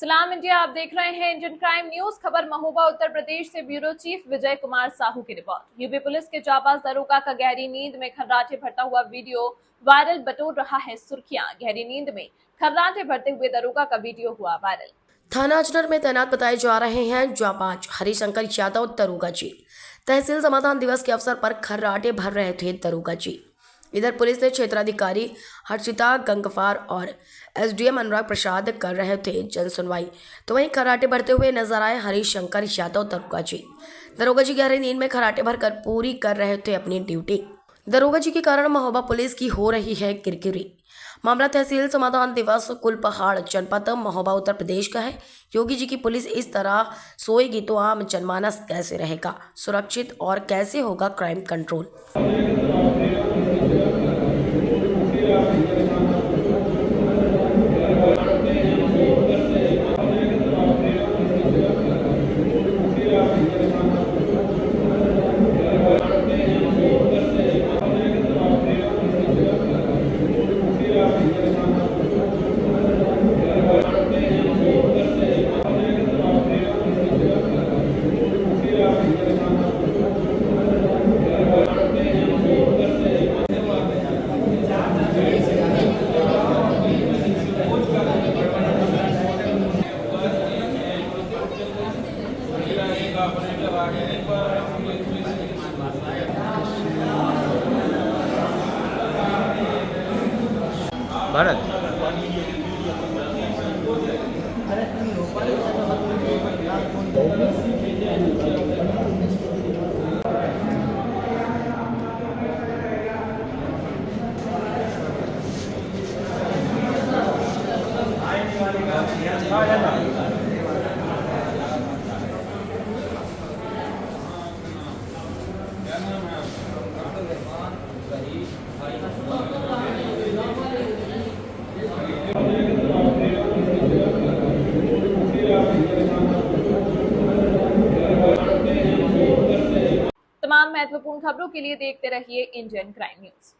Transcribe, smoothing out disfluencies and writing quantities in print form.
सलाम इंडिया, आप देख रहे हैं इंडियन क्राइम न्यूज। खबर महोबा उत्तर प्रदेश से ब्यूरो चीफ विजय कुमार साहू की रिपोर्ट। यूपी पुलिस के जाबाज दरोगा का गहरी नींद में खर्राटे भरता हुआ वीडियो वायरल बटोर रहा है सुर्खियां। गहरी नींद में खर्राटे भरते हुए दरोगा का वीडियो हुआ वायरल। थाना अजनर में तैनात बताए जा रहे हैं जाबाज हरिशंकर यादव दरोगा जी। तहसील समाधान दिवस के अवसर पर खर्राटे भर रहे थे दरोगा जी। इधर पुलिस ने क्षेत्राधिकारी हर्षिता गंगफार और एसडीएम अनुराग प्रसाद कर रहे थे जन सुनवाई, तो वहीं खर्राटे भरते हुए नजर आए हरिशंकर यादव दरोगा जी। दरोगा जी गहरी नींद में खर्राटे भरकर पूरी कर रहे थे अपनी ड्यूटी। दरोगा जी के कारण महोबा पुलिस की हो रही है किरकिरी। मामला तहसील समाधान दिवस कुलपहाड़ जनपद महोबा उत्तर प्रदेश का है। योगी जी की पुलिस इस तरह सोएगी तो आम जनमानस कैसे रहेगा सुरक्षित और कैसे होगा क्राइम कंट्रोल। भारत तमाम महत्वपूर्ण खबरों के लिए देखते रहिए इंडियन क्राइम न्यूज।